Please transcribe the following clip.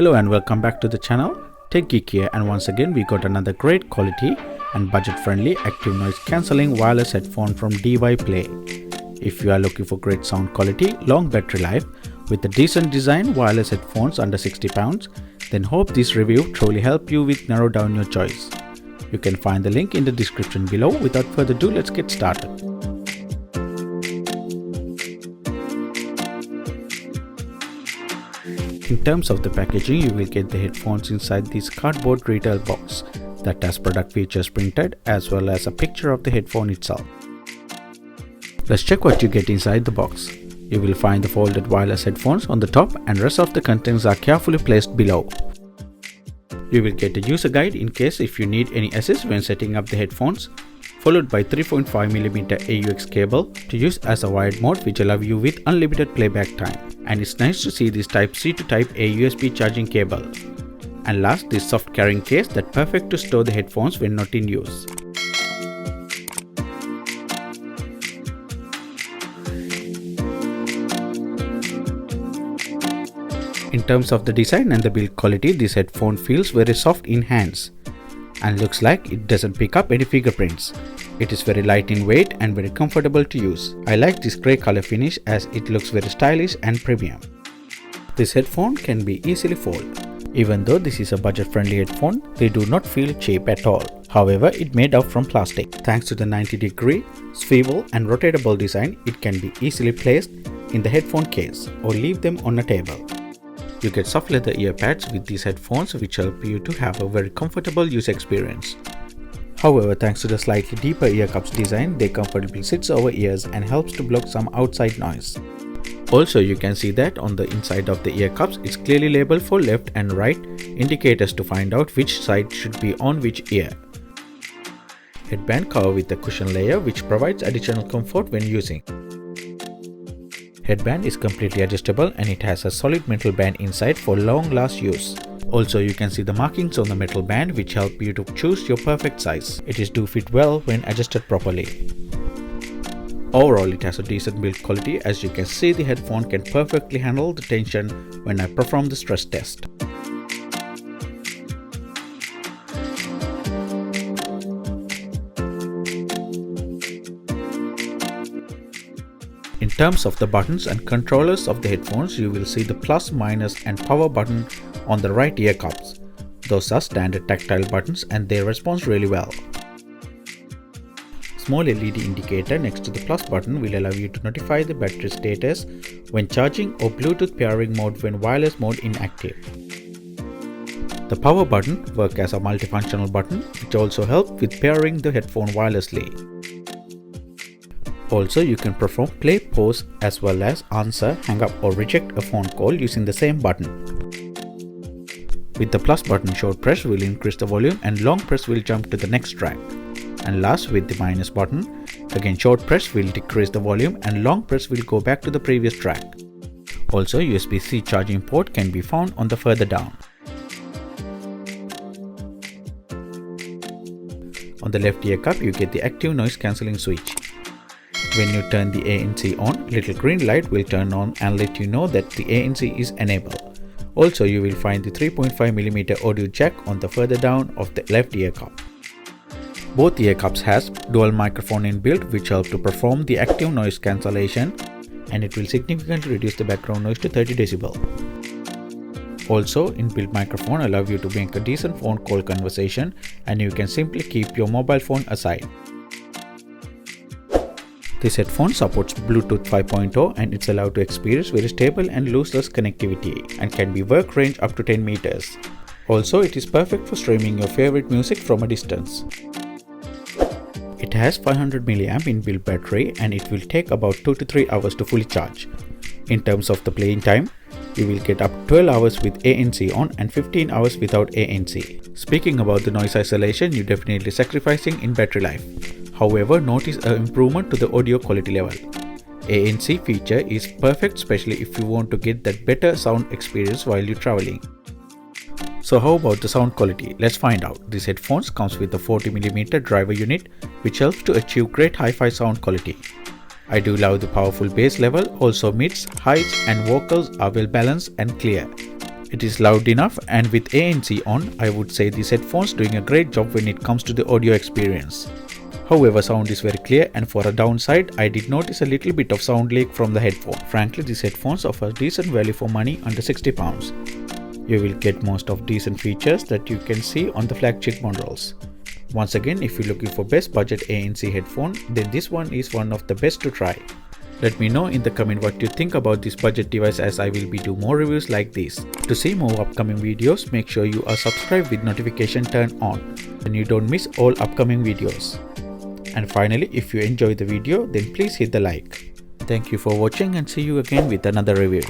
Hello and welcome back to the channel. Tech Geek here, and once again we got another great quality and budget friendly active noise cancelling wireless headphone from Dyplay. If you are looking for great sound quality, long battery life with a decent design wireless headphones under £60, then hope this review truly help you with narrow down your choice. You can find the link in the description below. Without further ado, let's get started. In terms of the packaging, you will get the headphones inside this cardboard retail box that has product features printed as well as a picture of the headphone itself. Let's check what you get inside the box. You will find the folded wireless headphones on the top and rest of the contents are carefully placed below. You will get a user guide in case if you need any assist when setting up the headphones, followed by 3.5mm AUX cable to use as a wired mode which allow you with unlimited playback time. And it's nice to see this Type-C to Type-A USB charging cable. And last, this soft carrying case that's perfect to store the headphones when not in use. In terms of the design and the build quality, this headphone feels very soft in hands and looks like it doesn't pick up any fingerprints. It is very light in weight and very comfortable to use. I like this grey color finish as it looks very stylish and premium. This headphone can be easily folded. Even though this is a budget friendly headphone, they do not feel cheap at all. However, it's made out from plastic. Thanks to the 90-degree swivel and rotatable design, it can be easily placed in the headphone case or leave them on a table. You get soft leather ear pads with these headphones which help you to have a very comfortable user experience. However, thanks to the slightly deeper ear cups design, they comfortably sits over ears and helps to block some outside noise. Also, you can see that on the inside of the ear cups, it's clearly labeled for left and right indicators to find out which side should be on which ear. Headband cover with a cushion layer which provides additional comfort when using. Headband is completely adjustable and it has a solid metal band inside for long last use. Also, you can see the markings on the metal band which help you to choose your perfect size. It is do fit well when adjusted properly. Overall, it has a decent build quality. As you can see, the headphone can perfectly handle the tension when I perform the stress test. In terms of the buttons and controllers of the headphones, you will see the plus, minus and power button on the right ear cups. Those are standard tactile buttons and they respond really well. Small LED indicator next to the plus button will allow you to notify the battery status when charging or Bluetooth pairing mode when wireless mode inactive. The power button works as a multifunctional button which also helps with pairing the headphone wirelessly. Also, you can perform play, pause as well as answer, hang up or reject a phone call using the same button. With the plus button, short press will increase the volume and long press will jump to the next track. And last, with the minus button, again short press will decrease the volume and long press will go back to the previous track. Also, USB-C charging port can be found on the further down. On the left ear cup, you get the active noise cancelling switch. When you turn the ANC on, little green light will turn on and let you know that the ANC is enabled. Also, you will find the 3.5mm audio jack on the further down of the left ear cup. Both ear cups has dual microphone inbuilt which help to perform the active noise cancellation and it will significantly reduce the background noise to 30 dB. Also, inbuilt microphone allow you to make a decent phone call conversation and you can simply keep your mobile phone aside. This headphone supports Bluetooth 5.0 and it's allowed to experience very stable and lossless connectivity and can be work range up to 10 meters. Also, it is perfect for streaming your favorite music from a distance. It has 500 mAh inbuilt battery and it will take about 2 to 3 hours to fully charge. In terms of the playing time, you will get up 12 hours with ANC on and 15 hours without ANC. Speaking about the noise isolation, you're definitely sacrificing in battery life. However, notice an improvement to the audio quality level. ANC feature is perfect especially if you want to get that better sound experience while you're traveling. So how about the sound quality? Let's find out. This headphones comes with a 40mm driver unit which helps to achieve great hi-fi sound quality. I do love the powerful bass level, also mids, highs and vocals are well balanced and clear. It is loud enough, and with ANC on, I would say this headphone's doing a great job when it comes to the audio experience. However, sound is very clear, and for a downside, I did notice a little bit of sound leak from the headphone. Frankly, these headphones offer decent value for money under £60. You will get most of decent features that you can see on the flagship models. Once again, if you're looking for best budget ANC headphone, then this one is one of the best to try. Let me know in the comment what you think about this budget device, as I will be doing more reviews like this. To see more upcoming videos, make sure you are subscribed with notification turned on, then you don't miss all upcoming videos. And finally, if you enjoyed the video, then please hit the like. Thank you for watching, and see you again with another review.